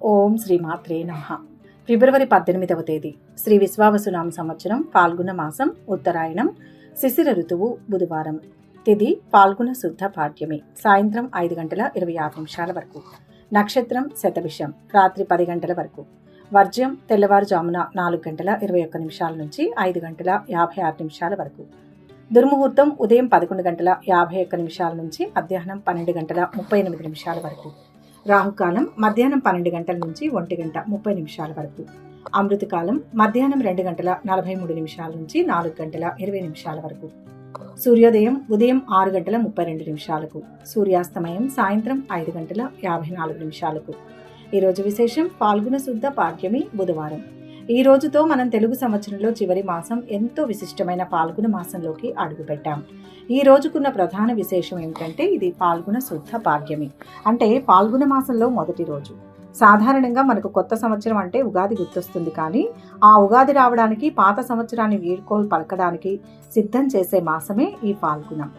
ఓం శ్రీ మాత్రే నమః. ఫిబ్రవరి 18వ తేదీ శ్రీ విశ్వావసునామ సంవత్సరం ఫాల్గుణ మాసం ఉత్తరాయణం శిశిర ఋతువు బుధవారం. తిథి ఫాల్గుణ శుద్ధ పాడ్యమి సాయంత్రం 5:26 వరకు. నక్షత్రం శతభిషం రాత్రి 10 గంటల వరకు. వర్జ్యం తెల్లవారుజామున 4:21 నుంచి 5:56 వరకు. దుర్ముహూర్తం ఉదయం 11:51 నుంచి మధ్యాహ్నం 12:38 వరకు. రాహుకాలం మధ్యాహ్నం 12 గంటల నుంచి 1:30 వరకు. అమృతకాలం మధ్యాహ్నం 2:43 నుంచి 4:20 వరకు. సూర్యోదయం ఉదయం 6:32. సూర్యాస్తమయం సాయంత్రం 5:54. ఈరోజు విశేషం ఫాల్గుణ శుద్ధ పాడ్యమి బుధవారం. ఈ రోజుతో మనం తెలుగు సంవత్సరంలో చివరి మాసం ఎంతో విశిష్టమైన ఫాల్గుణ మాసంలోకి అడుగుపెట్టాం. ఈ రోజుకున్న ప్రధాన విశేషం ఏమిటంటే ఇది ఫాల్గుణ శుద్ధ పాడ్యమి, అంటే ఫాల్గుణ మాసంలో మొదటి రోజు. సాధారణంగా మనకు కొత్త సంవత్సరం అంటే ఉగాది గుర్తొస్తుంది, కానీ ఆ ఉగాది రావడానికి పాత సంవత్సరాన్ని వీడ్కోలు పలకడానికి సిద్ధం చేసే మాసమే ఈ ఫాల్గుణం.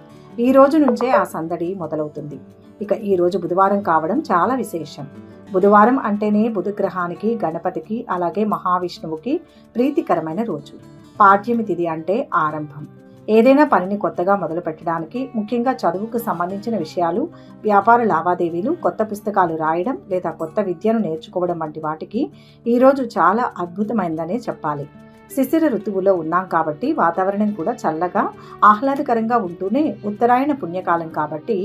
ఈ రోజు నుంచే ఆ సందడి మొదలవుతుంది. ఇక ఈ రోజు బుధవారం కావడం చాలా విశేషం. బుధవారం అంటేనే బుధగ్రహానికి, గణపతికి, అలాగే మహావిష్ణువుకి ప్రీతికరమైన రోజు. పాడ్యమి తిథి అంటే ఆరంభం. ఏదైనా పనిని కొత్తగా మొదలు పెట్టడానికి, ముఖ్యంగా చదువుకు సంబంధించిన విషయాలు, వ్యాపార లావాదేవీలు, కొత్త పుస్తకాలు రాయడం లేదా కొత్త విద్యను నేర్చుకోవడం వంటి వాటికి ఈరోజు చాలా అద్భుతమైందనే చెప్పాలి. శిశిర ఋతువులో ఉన్నాం కాబట్టి వాతావరణం కూడా చల్లగా ఆహ్లాదకరంగా ఉంటూనే ఉత్తరాయణ పుణ్యకాలం కాబట్టి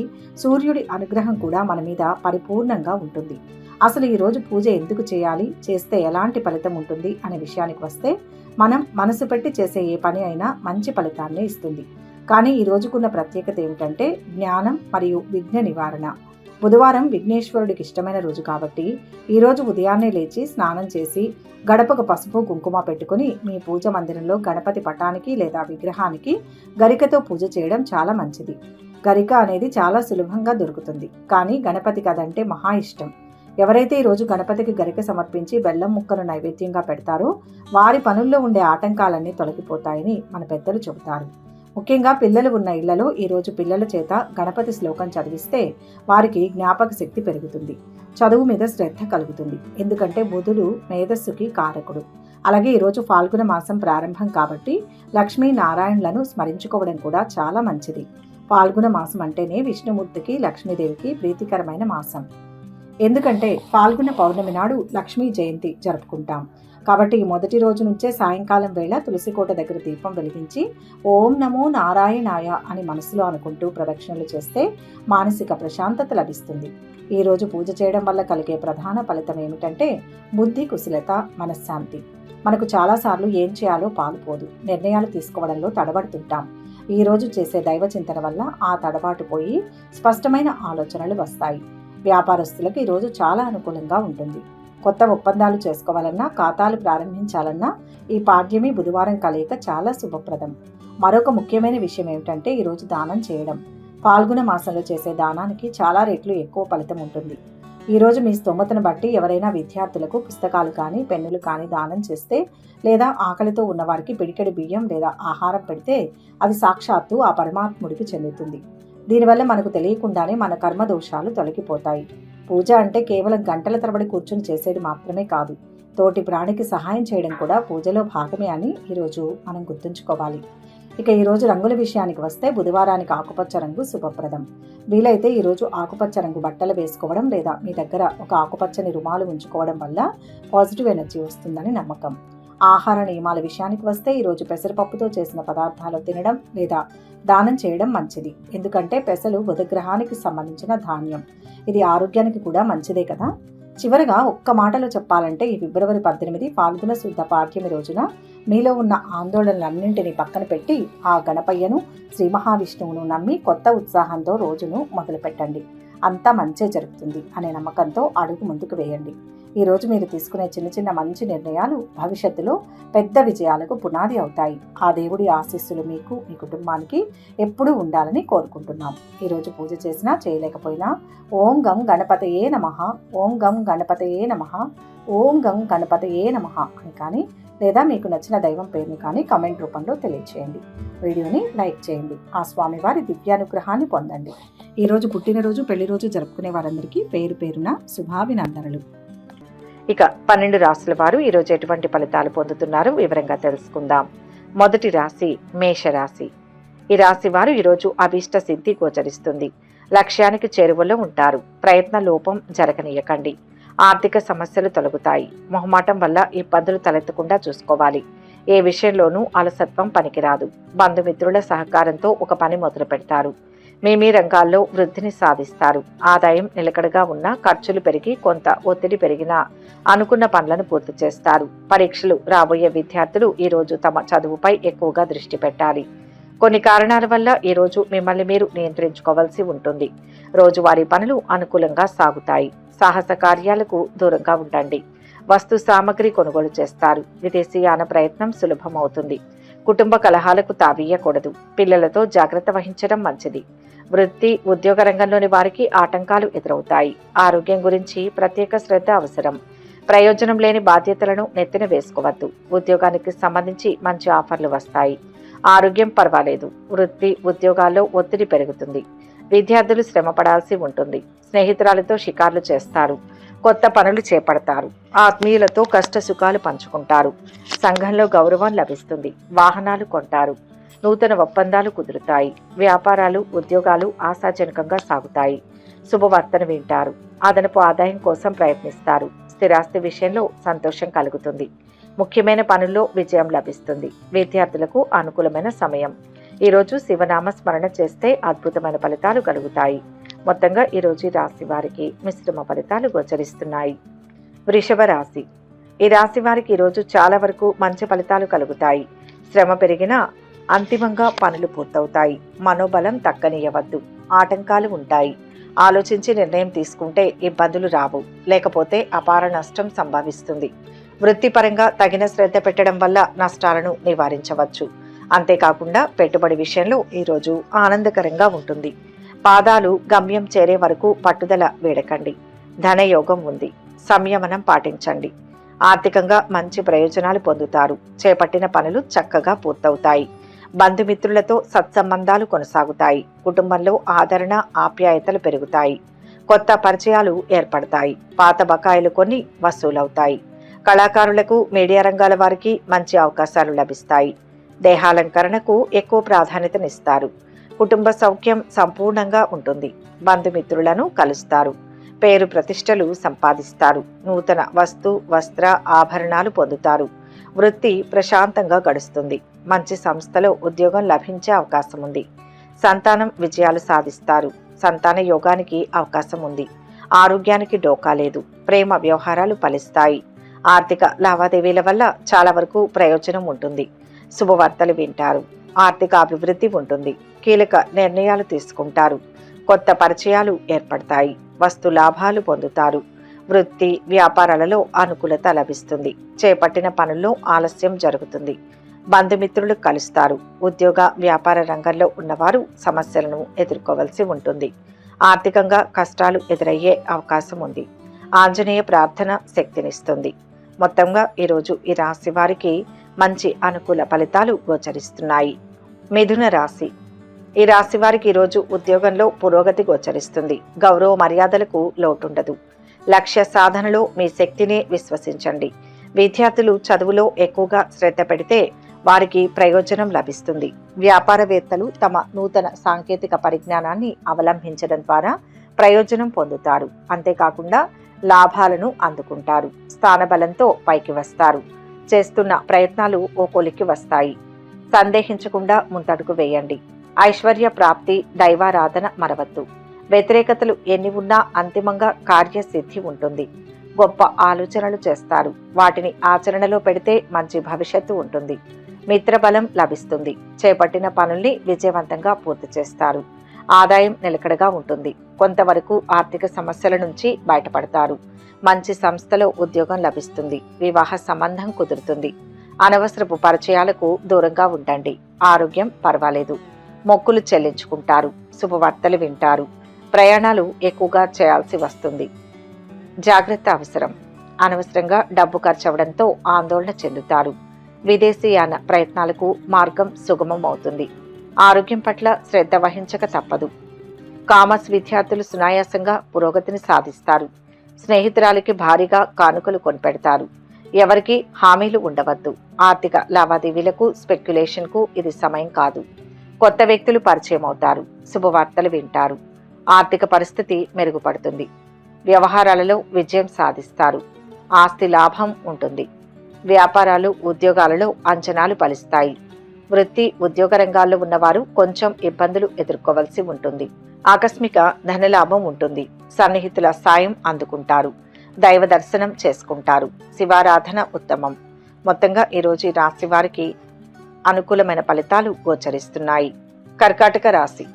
సూర్యుడి అనుగ్రహం కూడా మన మీద పరిపూర్ణంగా ఉంటుంది. అసలు ఈరోజు పూజ ఎందుకు చేయాలి, చేస్తే ఎలాంటి ఫలితం ఉంటుంది అనే విషయానికి వస్తే, మనం మనసు పెట్టి చేసే ఏ పని అయినా మంచి ఫలితాన్ని ఇస్తుంది. కానీ ఈ రోజుకున్న ప్రత్యేకత ఏమిటంటే జ్ఞానం మరియు విఘ్న నివారణ. బుధవారం విఘ్నేశ్వరుడికి ఇష్టమైన రోజు కాబట్టి ఈరోజు ఉదయాన్నే లేచి స్నానం చేసి గడపకు పసుపు కుంకుమ పెట్టుకుని మీ పూజ మందిరంలో గణపతి పటానికి లేదా విగ్రహానికి గరికతో పూజ చేయడం చాలా మంచిది. గరిక అనేది చాలా సులభంగా దొరుకుతుంది, కానీ గణపతికి అదంటే మహా ఇష్టం. ఎవరైతే ఈరోజు గణపతికి గరిక సమర్పించి బెల్లం ముక్కను నైవేద్యంగా పెడతారో వారి పనుల్లో ఉండే ఆటంకాలన్నీ తొలగిపోతాయని మన పెద్దలు చెబుతారు. ముఖ్యంగా పిల్లలు ఉన్న ఇళ్లలో ఈరోజు పిల్లల చేత గణపతి శ్లోకం చదివిస్తే వారికి జ్ఞాపక శక్తి పెరుగుతుంది, చదువు మీద శ్రద్ధ కలుగుతుంది. ఎందుకంటే బుధుడు మేధస్సుకి కారకుడు. అలాగే ఈరోజు ఫాల్గుణ మాసం ప్రారంభం కాబట్టి లక్ష్మీ నారాయణులను స్మరించుకోవడం కూడా చాలా మంచిది. ఫాల్గుణ మాసం అంటేనే విష్ణుమూర్తికి, లక్ష్మీదేవికి ప్రీతికరమైన మాసం. ఎందుకంటే ఫాల్గుణ పౌర్ణమి నాడు లక్ష్మీ జయంతి జరుపుకుంటాం కాబట్టి ఈ మొదటి రోజు నుంచే సాయంకాలం వేళ తులసికోట దగ్గర దీపం వెలిగించి ఓం నమో నారాయణాయ అని మనసులో అనుకుంటూ ప్రదక్షిణలు చేస్తే మానసిక ప్రశాంతత లభిస్తుంది. ఈ రోజు పూజ చేయడం వల్ల కలిగే ప్రధాన ఫలితం ఏమిటంటే బుద్ధి కుశలత, మనశ్శాంతి. మనకు చాలాసార్లు ఏం చేయాలో పాలుపోదు, నిర్ణయాలు తీసుకోవడంలో తడబడుతుంటాం. ఈ రోజు చేసే దైవ చింతన వల్ల ఆ తడబాటు పోయి స్పష్టమైన ఆలోచనలు వస్తాయి. వ్యాపారస్తులకు ఈరోజు చాలా అనుకూలంగా ఉంటుంది. కొత్త ఒప్పందాలు చేసుకోవాలన్నా, ఖాతాలు ప్రారంభించాలన్నా ఈ పాడ్యమి బుధవారం కలయిక చాలా శుభప్రదం. మరొక ముఖ్యమైన విషయం ఏమిటంటే ఈరోజు దానం చేయడం. ఫాల్గుణ మాసంలో చేసే దానానికి చాలా రెట్లు ఎక్కువ ఫలితం ఉంటుంది. ఈరోజు మీ స్తోమతను బట్టి ఎవరైనా విద్యార్థులకు పుస్తకాలు కానీ, పెన్నులు కానీ దానం చేస్తే, లేదా ఆకలితో ఉన్నవారికి పిడికెడు బియ్యం లేదా ఆహారం పెడితే అది సాక్షాత్తు ఆ పరమాత్ముడికి చెందుతుంది. దీనివల్ల మనకు తెలియకుండానే మన కర్మదోషాలు తొలగిపోతాయి. పూజ అంటే కేవలం గంటల తరబడి కూర్చుని చేసేది మాత్రమే కాదు, తోటి ప్రాణికి సహాయం చేయడం కూడా పూజలో భాగమే అని ఈరోజు మనం గుర్తుంచుకోవాలి. ఇక ఈరోజు రంగుల విషయానికి వస్తే బుధవారానికి ఆకుపచ్చ రంగు శుభప్రదం. వీలైతే ఈరోజు ఆకుపచ్చ రంగు బట్టలు వేసుకోవడం లేదా మీ దగ్గర ఒక ఆకుపచ్చని రుమాలు ఉంచుకోవడం వల్ల పాజిటివ్ ఎనర్జీ వస్తుందని నమ్మకం. ఆహార నియమాల విషయానికి వస్తే ఈరోజు పెసరపప్పుతో చేసిన పదార్థాలు తినడం లేదా దానం చేయడం మంచిది. ఎందుకంటే పెసలు బుధగ్రహానికి సంబంధించిన ధాన్యం. ఇది ఆరోగ్యానికి కూడా మంచిదే కదా. చివరగా ఒక్క మాటలో చెప్పాలంటే ఈ ఫిబ్రవరి 18 ఫాల్గుణ శుద్ధ పాడ్యమి రోజున మీలో ఉన్న ఆందోళనలన్నింటినీ పక్కన పెట్టి ఆ గణపయ్యను, శ్రీ మహావిష్ణువును నమ్మి కొత్త ఉత్సాహంతో రోజును మొదలు పెట్టండి. అంతా మంచే జరుగుతుంది అనే నమ్మకంతో అడుగు ముందుకు వేయండి. ఈరోజు మీరు తీసుకునే చిన్న చిన్న మంచి నిర్ణయాలు భవిష్యత్తులో పెద్ద విజయాలకు పునాది అవుతాయి. ఆ దేవుడి ఆశీస్సులు మీకు, మీ కుటుంబానికి ఎప్పుడూ ఉండాలని కోరుకుంటున్నాం. ఈరోజు పూజ చేసినా చేయలేకపోయినా ఓం గం గణపతయే నమః, ఓం గం గణపతయే నమః, ఓం గం గణపతయే నమః అని కానీ, లేదా మీకు నచ్చిన దైవం పేరుని కానీ కమెంట్ రూపంలో తెలియచేయండి. వీడియోని లైక్ చేయండి. ఆ స్వామివారి దివ్యానుగ్రహాన్ని పొందండి. ఈరోజు పుట్టినరోజు, పెళ్లి రోజు జరుపుకునే వారందరికీ పేరు పేరున శుభాభినందనలు. ఇక 12 రాశుల వారు ఈరోజు ఎటువంటి ఫలితాలు పొందుతున్నారో వివరంగా తెలుసుకుందాం. మొదటి రాశి మేషరాశి. ఈ రాశి వారు ఈరోజు అభీష్ట సిద్ధి గోచరిస్తుంది. లక్ష్యానికి చేరువలో ఉంటారు. ప్రయత్న లోపం జరగనీయకండి. ఆర్థిక సమస్యలు తొలగుతాయి. మొహమాటం వల్ల ఇబ్బందులు తలెత్తకుండా చూసుకోవాలి. ఏ విషయంలోనూ అలసత్వం పనికిరాదు. బంధుమిత్రుల సహకారంతో ఒక పని మొదలు పెడతారు. మీ రంగాల్లో వృద్ధిని సాధిస్తారు. ఆదాయం నిలకడగా ఉన్నా ఖర్చులు పెరిగి కొంత ఒత్తిడి పెరిగినా అనుకున్న పనులను పూర్తి చేస్తారు. పరీక్షలు రాబోయే విద్యార్థులు ఈరోజు తమ చదువుపై ఎక్కువగా దృష్టి పెట్టాలి. కొన్ని కారణాల వల్ల ఈరోజు మిమ్మల్ని మీరు నియంత్రించుకోవాల్సి ఉంటుంది. రోజువారీ పనులు అనుకూలంగా సాగుతాయి. సాహస కార్యాలకు దూరంగా ఉండండి. వస్తు సామగ్రి కొనుగోలు చేస్తారు. విదేశీయాన ప్రయత్నం సులభమవుతుంది. కుటుంబ కలహాలకు తావీయకూడదు. పిల్లలతో జాగ్రత్త వహించడం మంచిది. వృత్తి ఉద్యోగ రంగంలోని వారికి ఆటంకాలు ఎదురవుతాయి. ఆరోగ్యం గురించి ప్రత్యేక శ్రద్ధ అవసరం. ప్రయోజనం లేని బాధ్యతలను నెత్తిన వేసుకోవద్దు. ఉద్యోగానికి సంబంధించి మంచి ఆఫర్లు వస్తాయి. ఆరోగ్యం పర్వాలేదు. వృత్తి ఉద్యోగాల్లో ఒత్తిడి పెరుగుతుంది. విద్యార్థులు శ్రమ పడాల్సి ఉంటుంది. స్నేహితురాలతో షికార్లు చేస్తారు. కొత్త పనులు చేపడతారు. ఆత్మీయులతో కష్ట సుఖాలు పంచుకుంటారు. సంఘంలో గౌరవం లభిస్తుంది. వాహనాలు కొంటారు. నూతన ఒప్పందాలు కుదురుతాయి. వ్యాపారాలు ఉద్యోగాలు ఆశాజనకంగా సాగుతాయి. శుభవార్తను వింటారు. అదనపు ఆదాయం కోసం ప్రయత్నిస్తారు. స్థిరాస్తి విషయంలో సంతోషం కలుగుతుంది. ముఖ్యమైన పనుల్లో విజయం లభిస్తుంది. విద్యార్థులకు అనుకూలమైన సమయం. ఈరోజు శివనామ స్మరణ చేస్తే అద్భుతమైన ఫలితాలు కలుగుతాయి. మొత్తంగా ఈరోజు రాశి వారికి మిశ్రమ ఫలితాలు గోచరిస్తున్నాయి. వృషభ రాశి. ఈ రాశి వారికి ఈరోజు చాలా వరకు మంచి ఫలితాలు కలుగుతాయి. శ్రమ పెరిగినా అంతిమంగా పనులు పూర్తవుతాయి. మనోబలం తగ్గనీయవద్దు. ఆటంకాలు ఉంటాయి. ఆలోచించి నిర్ణయం తీసుకుంటే ఇబ్బందులు రావు. లేకపోతే అపార నష్టం సంభవిస్తుంది. వృత్తిపరంగా తగిన శ్రద్ధ పెట్టడం వల్ల నష్టాలను నివారించవచ్చు. అంతేకాకుండా పెట్టుబడి విషయంలో ఈరోజు ఆనందకరంగా ఉంటుంది. పాదాలు గమ్యం చేరే వరకు పట్టుదల వీడకండి. ధనయోగం ఉంది. సంయమనం పాటించండి. ఆర్థికంగా మంచి ప్రయోజనాలు పొందుతారు. చేపట్టిన పనులు చక్కగా పూర్తవుతాయి. బంధుమిత్రులతో సత్సంబంధాలు కొనసాగుతాయి. కుటుంబంలో ఆదరణ ఆప్యాయతలు పెరుగుతాయి. కొత్త పరిచయాలు ఏర్పడతాయి. పాత బకాయిలు కొన్ని వసూలవుతాయి. కళాకారులకు మీడియా రంగాల వారికి మంచి అవకాశాలు లభిస్తాయి. దేహాలంకరణకు ఎక్కువ ప్రాధాన్యతనిస్తారు. కుటుంబ సౌఖ్యం సంపూర్ణంగా ఉంటుంది. బంధుమిత్రులను కలుస్తారు. పేరు ప్రతిష్టలు సంపాదిస్తారు. నూతన వస్త్ర ఆభరణాలు పొందుతారు. వృత్తి ప్రశాంతంగా గడుస్తుంది. మంచి సంస్థలో ఉద్యోగం లభించే అవకాశం ఉంది. సంతానం విజయాలు సాధిస్తారు. సంతాన యోగానికి అవకాశం ఉంది. ఆరోగ్యానికి డోకా లేదు. ప్రేమ వ్యవహారాలు ఫలిస్తాయి. ఆర్థిక లావాదేవీల వల్ల చాలా వరకు ప్రయోజనం ఉంటుంది. శుభవార్తలు వింటారు. ఆర్థిక అభివృద్ధి ఉంటుంది. కీలక నిర్ణయాలు తీసుకుంటారు. కొత్త పరిచయాలు ఏర్పడతాయి. వస్తు లాభాలు పొందుతారు. వృత్తి వ్యాపారాలలో అనుకూలత లభిస్తుంది. చేపట్టిన పనుల్లో ఆలస్యం జరుగుతుంది. బంధుమిత్రులు కలుస్తారు. ఉద్యోగ వ్యాపార రంగంలో ఉన్నవారు సమస్యలను ఎదుర్కోవలసి ఉంటుంది. ఆర్థికంగా కష్టాలు ఎదురయ్యే అవకాశం ఉంది. ఆంజనేయ ప్రార్థన శక్తినిస్తుంది. మొత్తంగా ఈరోజు ఈ రాశి వారికి మంచి అనుకూల ఫలితాలు గోచరిస్తున్నాయి. మిథున రాశి. ఈ రాశి వారికి ఈరోజు ఉద్యోగంలో పురోగతి గోచరిస్తుంది. గౌరవ మర్యాదలకు లోటుండదు. లక్ష్య సాధనలో మీ శక్తిని విశ్వసించండి. విద్యార్థులు చదువులో ఎక్కువగా శ్రద్ధ పెడితే వారికి ప్రయోజనం లభిస్తుంది. వ్యాపారవేత్తలు తమ నూతన సాంకేతిక పరిజ్ఞానాన్ని అవలంబించడం ద్వారా ప్రయోజనం పొందుతారు. అంతేకాకుండా లాభాలను అందుకుంటారు. స్థానబలంతో పైకి వస్తారు. చేస్తున్న ప్రయత్నాలు ఓ కొలిక్కి వస్తాయి. సందేహించకుండా ముందడుగు వేయండి. ఐశ్వర్య ప్రాప్తి, దైవారాధన మరవద్దు. వ్యతిరేకతలు ఎన్ని ఉన్నా అంతిమంగా కార్యసిద్ధి ఉంటుంది. గొప్ప ఆలోచనలు చేస్తారు. వాటిని ఆచరణలో పెడితే మంచి భవిష్యత్తు ఉంటుంది. మిత్రబలం లభిస్తుంది. చేపట్టిన పనుల్ని విజయవంతంగా పూర్తి చేస్తారు. ఆదాయం నిలకడగా ఉంటుంది. కొంతవరకు ఆర్థిక సమస్యల నుంచి బయటపడతారు. మంచి సంస్థలో ఉద్యోగం లభిస్తుంది. వివాహ సంబంధం కుదురుతుంది. అనవసరపు పరిచయాలకు దూరంగా ఉండండి. ఆరోగ్యం పర్వాలేదు. మొక్కులు చెల్లించుకుంటారు. శుభవార్తలు వింటారు. ప్రయాణాలు ఎక్కువగా చేయాల్సి వస్తుంది. జాగ్రత్త అవసరం. అనవసరంగా డబ్బు ఖర్చవడంతో ఆందోళన చెందుతారు. విదేశీయాన ప్రయత్నాలకు మార్గం సుగమం అవుతుంది. ఆరోగ్యం పట్ల శ్రద్ధ వహించక తప్పదు. కామర్స్ విద్యార్థులు సునాయాసంగా పురోగతిని సాధిస్తారు. స్నేహితురాలికి భారీగా కానుకలు కొనిపెడతారు. ఎవరికి హామీలు ఉండవద్దు. ఆర్థిక లావాదేవీలకు, స్పెక్యులేషన్కు ఇది సమయం కాదు. కొత్త వ్యక్తులు పరిచయం అవుతారు. శుభవార్తలు వింటారు. ఆర్థిక పరిస్థితి మెరుగుపడుతుంది. వ్యవహారాలలో విజయం సాధిస్తారు. ఆస్తి లాభం ఉంటుంది. వ్యాపారాలు, ఉద్యోగాలలో అంచనాలు ఫలిస్తాయి. వృత్తి, ఉద్యోగ రంగాల్లో ఉన్నవారు కొంచెం ఇబ్బందులు ఎదుర్కోవలసి ఉంటుంది. ఆకస్మిక ధనలాభం ఉంటుంది. సన్నిహితుల సాయం అందుకుంటారు. దైవ దర్శనం చేసుకుంటారు. శివారాధన ఉత్తమం. మొత్తంగా ఈరోజు ఈ రాశి వారికి అనుకూలమైన ఫలితాలు గోచరిస్తున్నాయి. కర్కాటక రాశి.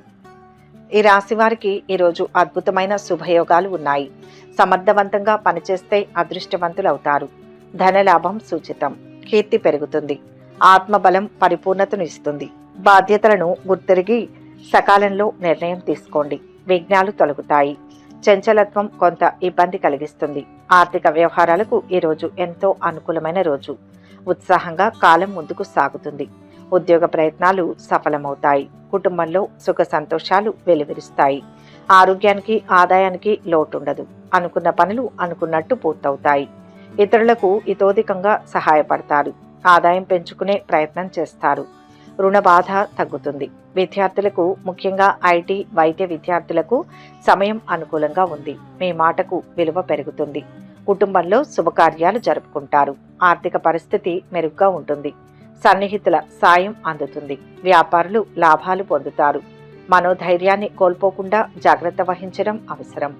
ఈ రాశి వారికి ఈరోజు అద్భుతమైన శుభయోగాలు ఉన్నాయి. సమర్థవంతంగా పనిచేస్తే అదృష్టవంతులవుతారు. ధనలాభం సూచితం. కీర్తి పెరుగుతుంది. ఆత్మబలం పరిపూర్ణతను ఇస్తుంది. బాధ్యతలను గుర్తిరిగి సకాలంలో నిర్ణయం తీసుకోండి. విఘ్నాలు తొలగుతాయి. చంచలత్వం కొంత ఇబ్బంది కలిగిస్తుంది. ఆర్థిక వ్యవహారాలకు ఈరోజు ఎంతో అనుకూలమైన రోజు. ఉత్సాహంగా కాలం ముందుకు సాగుతుంది. ఉద్యోగ ప్రయత్నాలు సఫలమవుతాయి. కుటుంబంలో సుఖ సంతోషాలు వెలువరిస్తాయి. ఆరోగ్యానికి, ఆదాయానికి లోటుండదు. అనుకున్న పనులు అనుకున్నట్టు పూర్తవుతాయి. ఇతరులకు ఇతోధికంగా సహాయపడతారు. ఆదాయం పెంచుకునే ప్రయత్నం చేస్తారు. రుణ బాధ తగ్గుతుంది. విద్యార్థులకు, ముఖ్యంగా ఐటీ, వైద్య విద్యార్థులకు సమయం అనుకూలంగా ఉంది. మీ మాటకు విలువ పెరుగుతుంది. కుటుంబంలో శుభకార్యాలు జరుపుకుంటారు. ఆర్థిక పరిస్థితి మెరుగ్గా ఉంటుంది. సన్నిహితుల సాయం అందుతుంది. వ్యాపారులు లాభాలు పొందుతారు. మనోధైర్యాన్ని కోల్పోకుండా జాగ్రత్త వహించడం అవసరం.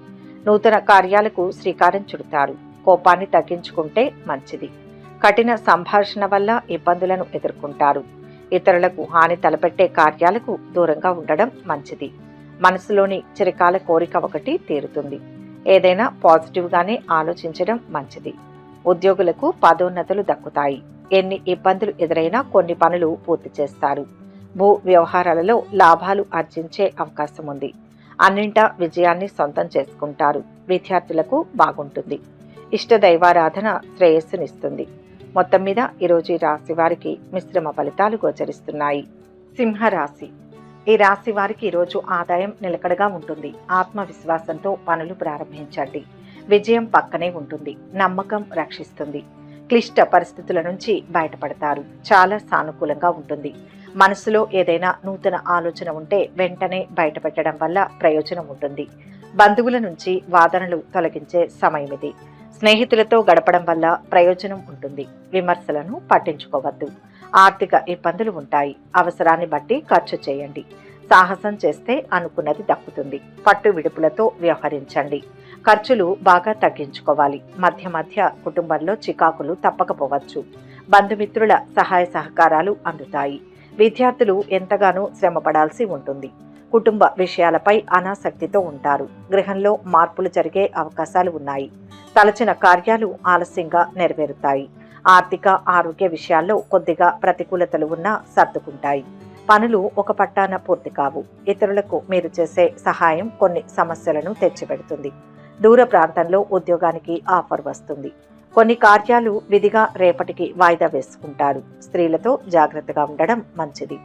నూతన కార్యాలకు శ్రీకారం చుడతారు. కోపాన్ని తగ్గించుకుంటే మంచిది. కఠిన సంభాషణ వల్ల ఇబ్బందులను ఎదుర్కొంటారు. ఇతరులకు హాని తలపెట్టే కార్యాలకు దూరంగా ఉండడం మంచిది. మనసులోని చిరకాల కోరిక ఒకటి తీరుతుంది. ఏదైనా పాజిటివ్గానే ఆలోచించడం మంచిది. ఉద్యోగులకు పదోన్నతులు దక్కుతాయి. ఎన్ని ఇబ్బందులు ఎదురైనా కొన్ని పనులు పూర్తి చేస్తారు. భూ వ్యవహారాలలో లాభాలు ఆర్జించే అవకాశం ఉంది. అన్నింటా విజయాన్ని సొంతం చేసుకుంటారు. విద్యార్థులకు బాగుంటుంది. ఇష్ట దైవారాధన శ్రేయస్సునిస్తుంది. మొత్తం మీద ఈరోజు ఈ రాశి వారికి మిశ్రమ ఫలితాలు గోచరిస్తున్నాయి. సింహరాశి. ఈ రాశి వారికి ఈరోజు ఆదాయం నిలకడగా ఉంటుంది. ఆత్మవిశ్వాసంతో పనులు ప్రారంభించండి. విజయం పక్కనే ఉంటుంది. నమ్మకం రక్షిస్తుంది. క్లిష్ట పరిస్థితుల నుంచి బయటపడతారు. చాలా సానుకూలంగా ఉంటుంది. మనసులో ఏదైనా నూతన ఆలోచన ఉంటే వెంటనే బయటపెట్టడం వల్ల ప్రయోజనం ఉంటుంది. బంధువుల నుంచి వాదనలు తొలగించే సమయం ఇది. స్నేహితులతో గడపడం వల్ల ప్రయోజనం ఉంటుంది. విమర్శలను పట్టించుకోవద్దు. ఆర్థిక ఇబ్బందులు ఉంటాయి. అవసరాన్ని బట్టి ఖర్చు చేయండి. సాహసం చేస్తే అనుకున్నది దక్కుతుంది. పట్టు విడుపులతో వ్యవహరించండి. ఖర్చులు బాగా తగ్గించుకోవాలి. మధ్య మధ్య కుటుంబంలో చికాకులు తప్పకపోవచ్చు. బంధుమిత్రుల సహాయ సహకారాలు అందుతాయి. విద్యార్థులు ఎంతగానో శ్రమపడాల్సి ఉంటుంది. కుటుంబ విషయాలపై అనాసక్తితో ఉంటారు. గృహంలో మార్పులు జరిగే అవకాశాలు ఉన్నాయి. తలచిన కార్యాలు ఆలస్యంగా నెరవేరుతాయి. ఆర్థిక, ఆరోగ్య విషయాల్లో కొద్దిగా ప్రతికూలతలు ఉన్నా సర్దుకుంటాయి. పనులు ఒక పట్టాన పూర్తి కావు. ఇతరులకు మీరు చేసే సహాయం కొన్ని సమస్యలను తెచ్చిపెడుతుంది. దూర ప్రాంతంలో ఉద్యోగానికి ఆఫర్ వస్తుంది. కొన్ని కార్యాలు విధిగా రేపటికి వాయిదా వేసుకుంటారు. స్త్రీలతో జాగ్రత్తగా ఉండడం మంచిది.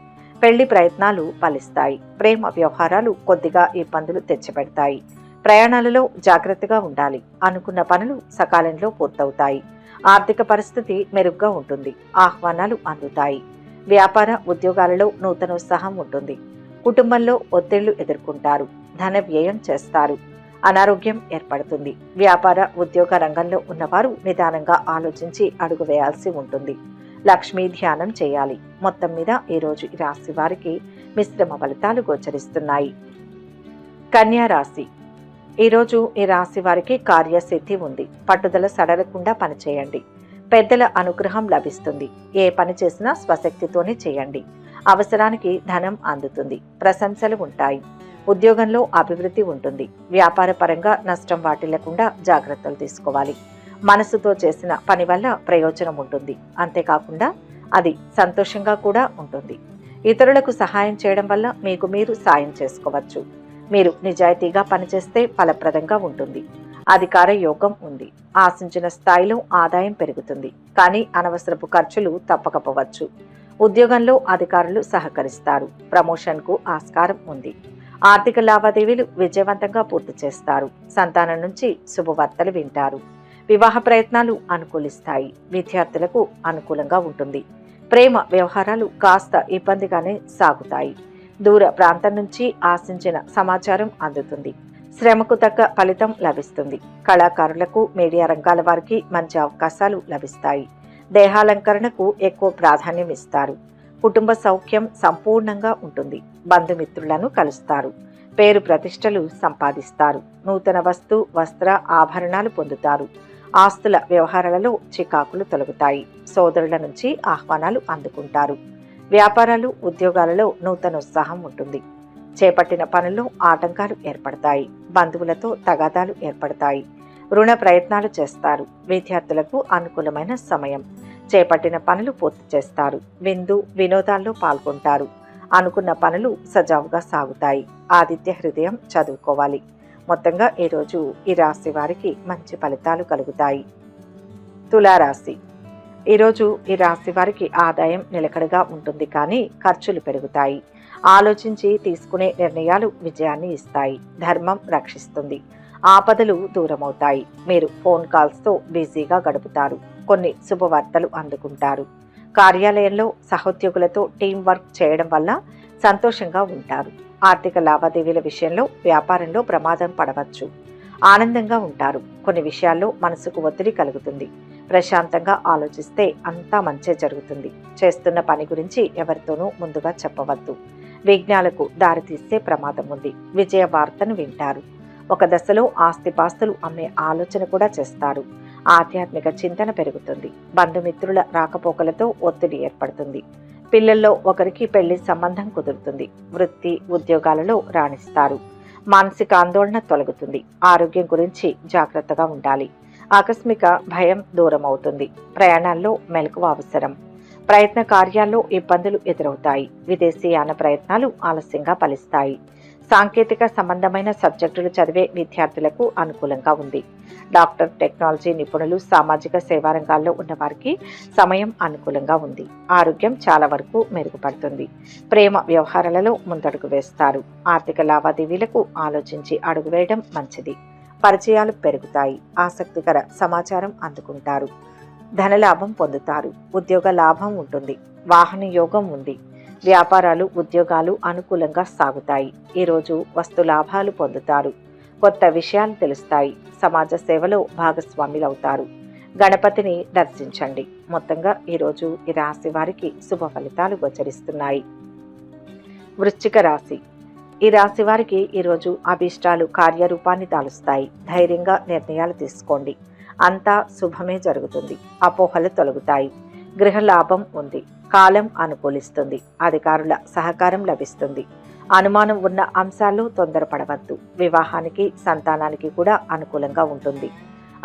పెళ్లి ప్రయత్నాలు ఫలిస్తాయి. ప్రేమ వ్యవహారాలు కొద్దిగా ఇబ్బందులు తెచ్చిపెడతాయి. ప్రయాణాలలో జాగ్రత్తగా ఉండాలి. అనుకున్న పనులు సకాలంలో పూర్తవుతాయి. ఆర్థిక పరిస్థితి మెరుగ్గా ఉంటుంది. ఆహ్వానాలు అందుతాయి. వ్యాపార, ఉద్యోగాలలో నూతనోత్సాహం ఉంటుంది. కుటుంబంలో ఒత్తిళ్లు ఎదుర్కొంటారు. ధన వ్యయం చేస్తారు. అనారోగ్యం ఏర్పడుతుంది. వ్యాపార, ఉద్యోగ రంగంలో ఉన్నవారు నిదానంగా ఆలోచించి అడుగు వేయాల్సి ఉంటుంది. లక్ష్మీ ధ్యానం చేయాలి. మొత్తం మీద ఈరోజు ఈ రాశి వారికి మిశ్రమ ఫలితాలు గోచరిస్తున్నాయి. కన్యా రాశి. ఈరోజు ఈ రాశి వారికి కార్యసిద్ధి ఉంది. పట్టుదల సడలకుండా పనిచేయండి. పెద్దల అనుగ్రహం లభిస్తుంది. ఏ పని చేసినా స్వశక్తితోనే చేయండి. అవసరానికి ధనం అందుతుంది. ప్రశంసలు ఉంటాయి. ఉద్యోగంలో అభివృద్ధి ఉంటుంది. వ్యాపార పరంగా నష్టం వాటిల్లకుండా జాగ్రత్తలు తీసుకోవాలి. మనసుతో చేసిన పని వల్ల ప్రయోజనం ఉంటుంది. అంతేకాకుండా అది సంతోషంగా కూడా ఉంటుంది. ఇతరులకు సహాయం చేయడం వల్ల మీకు మీరు సాయం చేసుకోవచ్చు. మీరు నిజాయితీగా పనిచేస్తే ఫలప్రదంగా ఉంటుంది. అధికార యోగం ఉంది. ఆశించిన స్థాయిలో ఆదాయం పెరుగుతుంది. కానీ అనవసరపు ఖర్చులు తప్పకపోవచ్చు. ఉద్యోగంలో అధికారులు సహకరిస్తారు. ప్రమోషన్కు ఆస్కారం ఉంది. ఆర్థిక లావాదేవీలు విజయవంతంగా పూర్తి చేస్తారు. సంతానం నుంచి శుభవార్తలు వింటారు. వివాహ ప్రయత్నాలు అనుకూలిస్తాయి. విద్యార్థులకు అనుకూలంగా ఉంటుంది. ప్రేమ వ్యవహారాలు కాస్త ఇబ్బందిగానే సాగుతాయి. దూర ప్రాంతం నుంచి ఆశించిన సమాచారం అందుతుంది. శ్రమకు తగ్గ ఫలితం లభిస్తుంది. కళాకారులకు, మీడియా రంగాల వారికి మంచి అవకాశాలు లభిస్తాయి. దేహాలంకరణకు ఎక్కువ ప్రాధాన్యం ఇస్తారు. కుటుంబ సౌఖ్యం సంపూర్ణంగా ఉంటుంది. బంధుమిత్రులను కలుస్తారు. పేరు ప్రతిష్టలు సంపాదిస్తారు. నూతన వస్త్ర ఆభరణాలు పొందుతారు. ఆస్తుల వ్యవహారాలలో చికాకులు తొలగుతాయి. సోదరుల నుంచి ఆహ్వానాలు అందుకుంటారు. వ్యాపారాలు, ఉద్యోగాలలో నూతన ఉత్సాహం ఉంటుంది. చేపట్టిన పనుల్లో ఆటంకాలు ఏర్పడతాయి. బంధువులతో తగాదాలు ఏర్పడతాయి. రుణ ప్రయత్నాలు చేస్తారు. విద్యార్థులకు అనుకూలమైన సమయం. చేపట్టిన పనులు పూర్తి చేస్తారు. వినోదాల్లో పాల్గొంటారు. అనుకున్న పనులు సజావుగా సాగుతాయి. ఆదిత్య హృదయం చదువుకోవాలి. మొత్తంగా ఈరోజు ఈ రాశి వారికి మంచి ఫలితాలు కలుగుతాయి. తులారాశి. ఈరోజు ఈ రాశి వారికి ఆదాయం నిలకడగా ఉంటుంది, కానీ ఖర్చులు పెరుగుతాయి. ఆలోచించి తీసుకునే నిర్ణయాలు విజయాన్ని ఇస్తాయి. ధర్మం రక్షిస్తుంది. ఆపదలు దూరమవుతాయి. మీరు ఫోన్ కాల్స్తో బిజీగా గడుపుతారు. కొన్ని శుభవార్తలు అందుకుంటారు. కార్యాలయంలో సహోద్యోగులతో టీం వర్క్ చేయడం వల్ల సంతోషంగా ఉంటారు. ఆర్థిక లావాదేవీల విషయంలో వ్యాపారంలో ప్రమాదం పడవచ్చు. ఆనందంగా ఉంటారు. కొన్ని విషయాల్లో మనసుకు ఒత్తిడి కలుగుతుంది. ప్రశాంతంగా ఆలోచిస్తే అంతా మంచే జరుగుతుంది. చేస్తున్న పని గురించి ఎవరితోనూ ముందుగా చెప్పవద్దు. విఘ్నాలకు దారితీస్తే ప్రమాదం ఉంది. విజయ వార్తను వింటారు. ఒక దశలో ఆస్తిపాస్తులు అమ్మే ఆలోచన కూడా చేస్తారు. ఆధ్యాత్మిక చింతన పెరుగుతుంది. బంధుమిత్రుల రాకపోకలతో ఒత్తిడి ఏర్పడుతుంది. పిల్లల్లో ఒకరికి పెళ్లి సంబంధం కుదురుతుంది. వృత్తి, ఉద్యోగాలలో రాణిస్తారు. మానసిక ఆందోళన తొలగుతుంది. ఆరోగ్యం గురించి జాగ్రత్తగా ఉండాలి. ఆకస్మిక భయం దూరం అవుతుంది. ప్రయాణాల్లో మెలకువ అవసరం. ప్రయత్న కార్యాల్లో ఇబ్బందులు ఎదురవుతాయి. విదేశీయాన ప్రయత్నాలు ఆలస్యంగా ఫలిస్తాయి. సాంకేతిక సంబంధమైన సబ్జెక్టులు చదివే విద్యార్థులకు అనుకూలంగా ఉంది. డాక్టర్, టెక్నాలజీ నిపుణులు, సామాజిక సేవా రంగాల్లో ఉన్నవారికి సమయం అనుకూలంగా ఉంది. ఆరోగ్యం చాలా వరకు మెరుగుపడుతుంది. ప్రేమ వ్యవహారాలలో ముందడుగు వేస్తారు. ఆర్థిక లావాదేవీలకు ఆలోచించి అడుగు వేయడం మంచిది. పరిచయాలు పెరుగుతాయి. ఆసక్తికర సమాచారం అందుకుంటారు. ధనలాభం పొందుతారు. ఉద్యోగ లాభం ఉంటుంది. వాహన యోగం ఉంది. వ్యాపారాలు, ఉద్యోగాలు అనుకూలంగా సాగుతాయి. ఈరోజు వస్తు లాభాలు పొందుతారు. కొత్త విషయాలు తెలుస్తాయి. సమాజ సేవలో భాగస్వాములవుతారు. గణపతిని దర్శించండి. మొత్తంగా ఈరోజు ఈ రాశి వారికి శుభ ఫలితాలు గోచరిస్తున్నాయి. వృశ్చిక రాశి. ఈ రాశి వారికి ఈరోజు అభీష్టాలు కార్యరూపాన్ని దాలుస్తాయి. ధైర్యంగా నిర్ణయాలు తీసుకోండి. అంతా శుభమే జరుగుతుంది. అపోహలు తొలగుతాయి. గృహ లాభం ఉంది. కాలం అనుకూలిస్తుంది. అధికారుల సహకారం లభిస్తుంది. అనుమానం ఉన్న అంశాల్లో తొందరపడవద్దు. వివాహానికి, సంతానానికి కూడా అనుకూలంగా ఉంటుంది.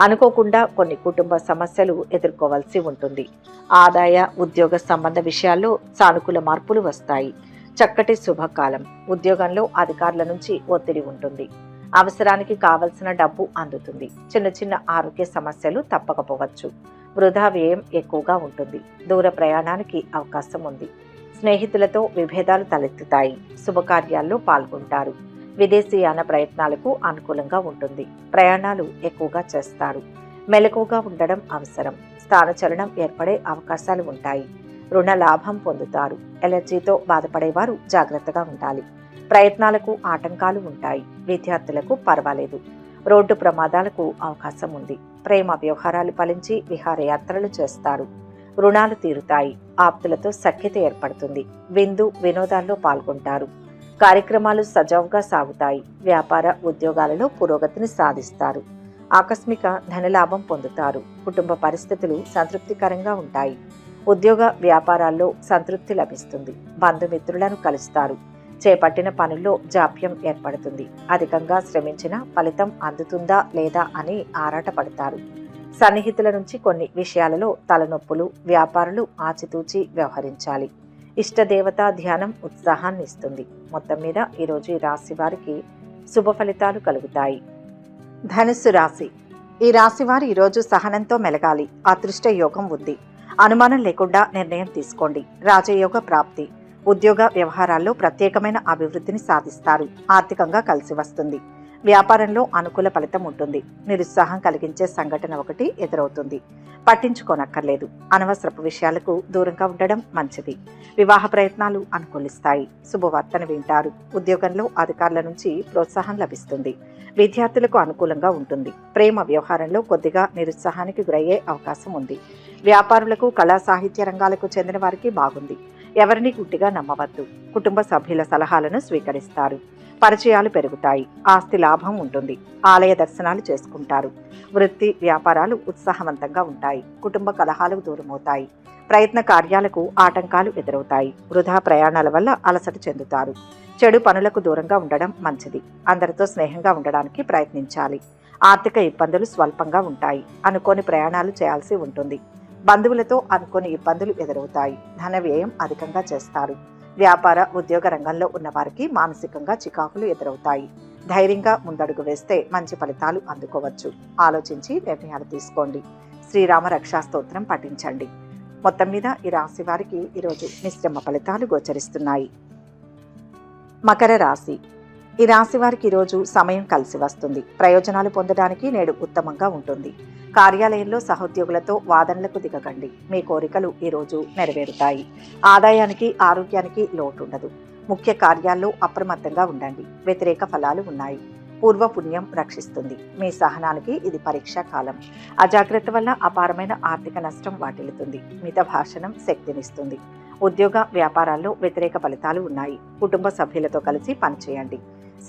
అనుకోకుండా కొన్ని కుటుంబ సమస్యలు ఎదుర్కోవాల్సి ఉంటుంది. ఆదాయ, ఉద్యోగ సంబంధ విషయాల్లో సానుకూల మార్పులు వస్తాయి. చక్కటి శుభకాలం. ఉద్యోగంలో అధికారుల నుంచి ఒత్తిడి ఉంటుంది. అవసరానికి కావలసిన డబ్బు అందుతుంది. చిన్న చిన్న ఆరోగ్య సమస్యలు తప్పకపోవచ్చు. వృధా వ్యయం ఎక్కువగా ఉంటుంది. దూర ప్రయాణానికి అవకాశం ఉంది. స్నేహితులతో విభేదాలు తలెత్తుతాయి. శుభకార్యాల్లో పాల్గొంటారు. విదేశీయాన ప్రయత్నాలకు అనుకూలంగా ఉంటుంది. ప్రయాణాలు ఎక్కువగా చేస్తారు. మెలకువగా ఉండడం అవసరం. స్థానచలనం ఏర్పడే అవకాశాలు ఉంటాయి. రుణ లాభం పొందుతారు. ఎలర్జీతో బాధపడేవారు జాగ్రత్తగా ఉండాలి. ప్రయత్నాలకు ఆటంకాలు ఉంటాయి. విద్యార్థులకు పర్వాలేదు. రోడ్డు ప్రమాదాలకు అవకాశం ఉంది. ప్రేమ వ్యవహారాలు ఫలించి విహారయాత్రలు చేస్తారు. రుణాలు తీరుతాయి. ఆప్తులతో సఖ్యత ఏర్పడుతుంది. వినోదాల్లో పాల్గొంటారు. కార్యక్రమాలు సజావుగా సాగుతాయి. వ్యాపార, ఉద్యోగాలలో పురోగతిని సాధిస్తారు. ఆకస్మిక ధనలాభం పొందుతారు. కుటుంబ పరిస్థితులు సంతృప్తికరంగా ఉంటాయి. ఉద్యోగ వ్యాపారాల్లో సంతృప్తి లభిస్తుంది. బంధుమిత్రులను కలుస్తారు. చేపట్టిన పనుల్లో జాప్యం ఏర్పడుతుంది. అధికంగా శ్రమించిన ఫలితం అందుతుందా లేదా అని ఆరాటపడతారు. సన్నిహితుల నుంచి కొన్ని విషయాలలో తలనొప్పులు. వ్యాపారులు ఆచితూచి వ్యవహరించాలి. ఇష్టదేవతా ధ్యానం ఉత్సాహాన్ని ఇస్తుంది. మొత్తం మీద ఈరోజు ఈ రాశి వారికి శుభ ఫలితాలు కలుగుతాయి. ధనుస్సు రాశి. ఈ రాశి వారు ఈరోజు సహనంతో మెలగాలి. అదృష్ట యోగం ఉంది. అనుమానం లేకుండా నిర్ణయం తీసుకోండి. రాజయోగ ప్రాప్తి. ఉద్యోగ వ్యవహారాల్లో ప్రత్యేకమైన అభివృద్ధిని సాధిస్తారు. ఆర్థికంగా కలిసి వస్తుంది. వ్యాపారంలో అనుకూల ఫలితం ఉంటుంది. నిరుత్సాహం కలిగించే సంఘటన ఒకటి ఎదురవుతుంది. పట్టించుకోనక్కర్లేదు. అనవసరపు విషయాలకు దూరంగా ఉండడం మంచిది. వివాహ ప్రయత్నాలు అనుకూలిస్తాయి. శుభవార్తను వింటారు. ఉద్యోగంలో అధికారుల నుంచి ప్రోత్సాహం లభిస్తుంది. విద్యార్థులకు అనుకూలంగా ఉంటుంది. ప్రేమ వ్యవహారంలో కొద్దిగా నిరుత్సాహానికి గురయ్యే అవకాశం ఉంది. వ్యాపారులకు, కళా సాహిత్య రంగాలకు చెందిన వారికి బాగుంది. ఎవరిని గుడ్డిగా నమ్మవద్దు. కుటుంబ సభ్యుల సలహాలను స్వీకరిస్తారు. పరిచయాలు పెరుగుతాయి. ఆస్తి లాభం ఉంటుంది. ఆలయ దర్శనాలు చేసుకుంటారు. వృత్తి వ్యాపారాలు ఉత్సాహవంతంగా ఉంటాయి. కుటుంబ కలహాలకు దూరమవుతాయి. ప్రయత్న కార్యాలకు ఆటంకాలు ఎదురవుతాయి. వృధా ప్రయాణాల వల్ల అలసట చెందుతారు. చెడు పనులకు దూరంగా ఉండడం మంచిది. అందరితో స్నేహంగా ఉండడానికి ప్రయత్నించాలి. ఆర్థిక ఇబ్బందులు స్వల్పంగా ఉంటాయి. అనుకోని ప్రయాణాలు చేయాల్సి ఉంటుంది. బంధువులతో అనుకోని ఇబ్బందులు ఎదురవుతాయి. ధన వ్యయం అధికంగా చేస్తారు. వ్యాపార ఉద్యోగ రంగంలో ఉన్న వారికి మానసికంగా చికాకులు ఎదురవుతాయి. ధైర్యంగా ముందడుగు వేస్తే మంచి ఫలితాలు అందుకోవచ్చు. ఆలోచించి నిర్ణయాలు తీసుకోండి. శ్రీరామ రక్షా స్తోత్రం పఠించండి. మొత్తం మీద ఈ రాశి వారికి ఈరోజు మిశ్రమ ఫలితాలు గోచరిస్తున్నాయి. మకర రాశి. ఈ రాశి వారికి ఈరోజు సమయం కలిసి వస్తుంది. ప్రయోజనాలు పొందడానికి నేడు ఉత్తమంగా ఉంటుంది. కార్యాలయంలో సహోద్యోగులతో వాదనలకు దిగకండి. మీ కోరికలు ఈరోజు నెరవేరుతాయి. ఆదాయానికి, ఆరోగ్యానికి లోటుండదు. ముఖ్య కార్యాల్లో అప్రమత్తంగా ఉండండి. వ్యతిరేక ఫలాలు ఉన్నాయి. పూర్వ పుణ్యం రక్షిస్తుంది. మీ సహనానికి ఇది పరీక్షా కాలం. అజాగ్రత్త వల్ల అపారమైన ఆర్థిక నష్టం వాటిల్లుతుంది. మిత భాషణం శక్తినిస్తుంది. ఉద్యోగ వ్యాపారాల్లో వ్యతిరేక ఫలితాలు ఉన్నాయి. కుటుంబ సభ్యులతో కలిసి పనిచేయండి.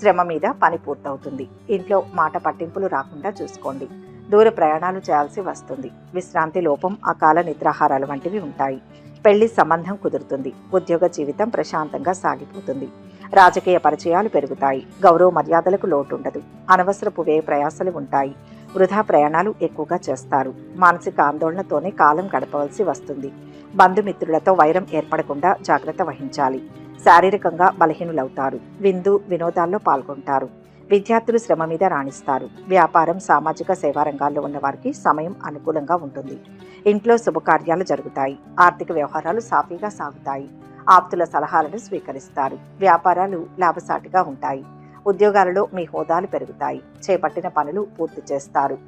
శ్రమ మీద పని పూర్తవుతుంది. ఇంట్లో మాట పట్టింపులు రాకుండా చూసుకోండి. దూర ప్రయాణాలు చేయాల్సి వస్తుంది. విశ్రాంతి లోపం, అకాల నిద్రాహారాలు వంటివి ఉంటాయి. పెళ్లి సంబంధం కుదురుతుంది. ఉద్యోగ జీవితం ప్రశాంతంగా సాగిపోతుంది. రాజకీయ పరిచయాలు పెరుగుతాయి. గౌరవ మర్యాదలకు లోటుండదు. అనవసరపు వ్యయ ప్రయాసాలు ఉంటాయి. వృధా ప్రయాణాలు ఎక్కువగా చేస్తారు. మానసిక ఆందోళనతోనే కాలం గడపవలసి వస్తుంది. బంధుమిత్రులతో వైరం ఏర్పడకుండా జాగ్రత్త వహించాలి. శారీరకంగా బలహీనులవుతారు. వినోదాల్లో పాల్గొంటారు. విద్యార్థులు శ్రమ మీద రాణిస్తారు. వ్యాపారం, సామాజిక సేవా రంగాల్లో ఉన్న వారికి సమయం అనుకూలంగా ఉంటుంది. ఇంట్లో శుభకార్యాలు జరుగుతాయి. ఆర్థిక వ్యవహారాలు సాఫీగా సాగుతాయి. ఆప్తుల సలహాలను స్వీకరిస్తారు. వ్యాపారాలు లాభసాటిగా ఉంటాయి. ఉద్యోగాలలో మీ హోదాలు పెరుగుతాయి. చేపట్టిన పనులు పూర్తి చేస్తారు.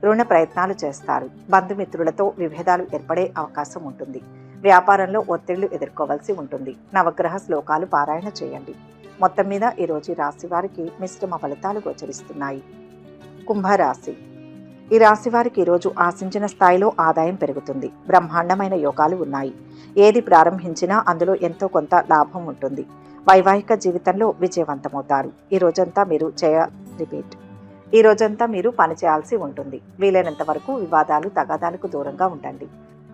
రుణ ప్రయత్నాలు చేస్తారు. బంధుమిత్రులతో విభేదాలు ఏర్పడే అవకాశం ఉంటుంది. వ్యాపారంలో ఒత్తిళ్లు ఎదుర్కోవాల్సి ఉంటుంది. నవగ్రహ శ్లోకాలు పారాయణ చేయండి. మొత్తం మీద ఈరోజు రాశి వారికి మిశ్రమ ఫలితాలు గోచరిస్తున్నాయి. కుంభరాశి. ఈ రాశి వారికి ఈరోజు ఆశించిన స్థాయిలో ఆదాయం పెరుగుతుంది. బ్రహ్మాండమైన యోగాలు ఉన్నాయి. ఏది ప్రారంభించినా అందులో ఎంతో కొంత లాభం ఉంటుంది. వైవాహిక జీవితంలో విజయవంతమవుతారు. ఈ రోజంతా మీరు పని చేయాల్సి ఉంటుంది. వీలైనంత వరకు వివాదాలు, తగాదాలకు దూరంగా ఉండండి.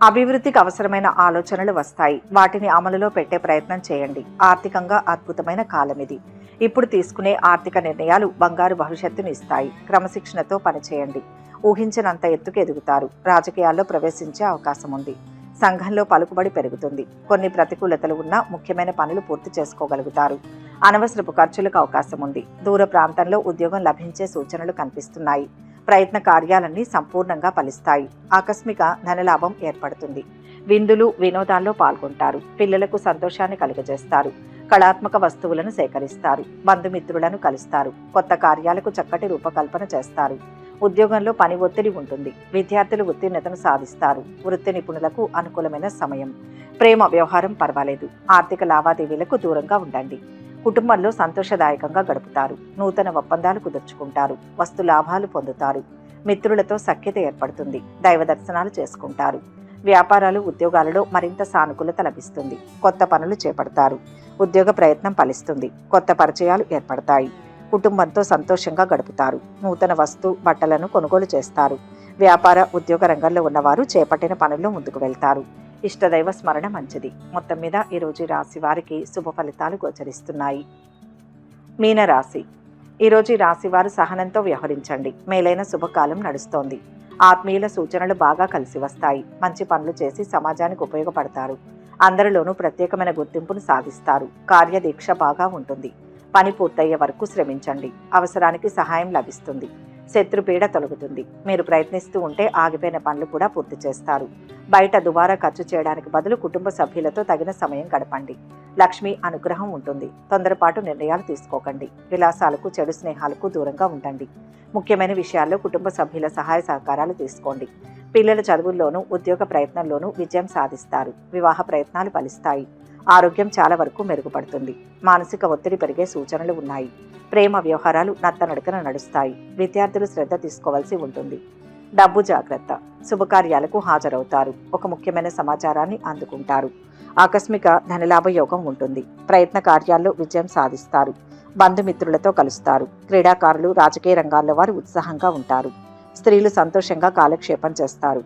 అభివృద్ధికి అవసరమైన ఆలోచనలు వస్తాయి. వాటిని అమలులో పెట్టే ప్రయత్నం చేయండి. ఆర్థికంగా అద్భుతమైన కాలం ఇది. ఇప్పుడు తీసుకునే ఆర్థిక నిర్ణయాలు బంగారు భవిష్యత్తును ఇస్తాయి. క్రమశిక్షణతో పనిచేయండి. ఊహించినంత ఎత్తుకు ఎదుగుతారు. రాజకీయాల్లో ప్రవేశించే అవకాశం ఉంది. సంఘంలో పలుకుబడి పెరుగుతుంది. కొన్ని ప్రతికూలతలు ఉన్నా ముఖ్యమైన పనులు పూర్తి చేసుకోగలుగుతారు. అనవసరపు ఖర్చులకు అవకాశం ఉంది. దూర ప్రాంతంలో ఉద్యోగం లభించే సూచనలు కనిపిస్తున్నాయి. ప్రయత్న కార్యాలన్నీ సంపూర్ణంగా ఫలిస్తాయి. ఆకస్మిక ధనలాభం ఏర్పడుతుంది. విందులు, వినోదాల్లో పాల్గొంటారు. పిల్లలకు సంతోషాన్ని కలుగజేస్తారు. కళాత్మక వస్తువులను సేకరిస్తారు. బంధుమిత్రులను కలుస్తారు. కొత్త కార్యాలకు చక్కటి రూపకల్పన చేస్తారు. ఉద్యోగంలో పని ఒత్తిడి ఉంటుంది. విద్యార్థులు ఉత్తీర్ణతను సాధిస్తారు. వృత్తి నిపుణులకు అనుకూలమైన సమయం. ప్రేమ వ్యవహారం పర్వాలేదు. ఆర్థిక లావాదేవీలకు దూరంగా ఉండండి. కుటుంబంలో సంతోషదాయకంగా గడుపుతారు. నూతన ఒప్పందాలు కుదుర్చుకుంటారు. వస్తు లాభాలు పొందుతారు. మిత్రులతో సఖ్యత ఏర్పడుతుంది. దైవ దర్శనాలు చేసుకుంటారు. వ్యాపారాలు, ఉద్యోగాలలో మరింత సానుకూలత లభిస్తుంది. కొత్త పనులు చేపడతారు. ఉద్యోగ ప్రయత్నం ఫలిస్తుంది. కొత్త పరిచయాలు ఏర్పడతాయి. కుటుంబంతో సంతోషంగా గడుపుతారు. నూతన బట్టలను కొనుగోలు చేస్తారు. వ్యాపార, ఉద్యోగ రంగంలో ఉన్నవారు చేపట్టిన పనుల్లో ముందుకు వెళ్తారు. ఇష్టదైవ స్మరణ మంచిది. మొత్తం మీద ఈరోజు రాశి వారికి శుభ ఫలితాలు గోచరిస్తున్నాయి. మీనరాశి. ఈరోజు రాశి వారు సహనంతో వ్యవహరించండి. మేలైన శుభకాలం నడుస్తోంది. ఆత్మీయుల సూచనలు బాగా కలిసి వస్తాయి. మంచి పనులు చేసి సమాజానికి ఉపయోగపడతారు. అందరిలోనూ ప్రత్యేకమైన గుర్తింపును సాధిస్తారు. కార్యదీక్ష బాగా ఉంటుంది. పని పూర్తయ్యే వరకు శ్రమించండి. అవసరానికి సహాయం లభిస్తుంది. శత్రుపీడ తొలగుతుంది. మీరు ప్రయత్నిస్తూ ఉంటే ఆగిపోయిన పనులు కూడా పూర్తి చేస్తారు. బయట దుబారా ఖర్చు చేయడానికి బదులు కుటుంబ సభ్యులతో తగిన సమయం గడపండి. లక్ష్మి అనుగ్రహం ఉంటుంది. తొందరపాటు నిర్ణయాలు తీసుకోకండి. విలాసాలకు, చెడు స్నేహాలకు దూరంగా ఉండండి. ముఖ్యమైన విషయాల్లో కుటుంబ సభ్యుల సహాయ సహకారాలు తీసుకోండి. పిల్లల చదువుల్లోనూ, ఉద్యోగ ప్రయత్నంలోనూ విజయం సాధిస్తారు. వివాహ ప్రయత్నాలు ఫలిస్తాయి. ఆరోగ్యం చాలా వరకు మెరుగుపడుతుంది. మానసిక ఒత్తిడి పెరిగే సూచనలు ఉన్నాయి. ప్రేమ వ్యవహారాలు నత్తనడకన నడుస్తాయి. విద్యార్థులు శ్రద్ధ తీసుకోవాల్సి ఉంటుంది. డబ్బు జాగ్రత్త. శుభకార్యాలకు హాజరవుతారు. ఒక ముఖ్యమైన సమాచారాన్ని అందుకుంటారు. ఆకస్మిక ధనలాభ యోగం ఉంటుంది. ప్రయత్న కార్యాల్లో విజయం సాధిస్తారు. బంధుమిత్రులతో కలుస్తారు. క్రీడాకారులు, రాజకీయ రంగాల్లో వారు ఉత్సాహంగా ఉంటారు. స్త్రీలు సంతోషంగా కాలక్షేపం చేస్తారు.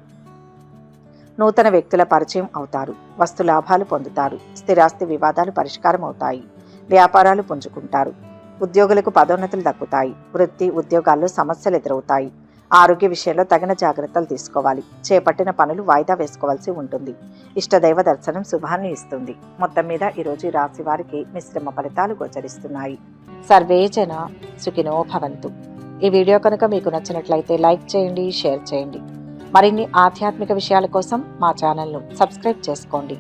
నూతన వ్యక్తుల పరిచయం అవుతారు. వస్తు లాభాలు పొందుతారు. స్థిరాస్తి వివాదాలు పరిష్కారం అవుతాయి. వ్యాపారాలు పుంజుకుంటారు. ఉద్యోగులకు పదోన్నతులు దక్కుతాయి. వృత్తి, ఉద్యోగాల్లో సమస్యలు ఎదురవుతాయి. ఆరోగ్య విషయంలో తగిన జాగ్రత్తలు తీసుకోవాలి. చేపట్టిన పనులు వాయిదా వేసుకోవాల్సి ఉంటుంది. ఇష్టదైవ దర్శనం శుభాన్ని ఇస్తుంది. మొత్తం మీద ఈరోజు ఈ రాశి వారికి మిశ్రమ ఫలితాలు గోచరిస్తున్నాయి. సర్వే జన సుఖినో భవంతు. ఈ వీడియో కనుక మీకు నచ్చినట్లయితే లైక్ చేయండి, షేర్ చేయండి. మరిన్ని ఆధ్యాత్మిక విషయాల కోసం మా ఛానల్ను సబ్స్క్రైబ్ చేసుకోండి.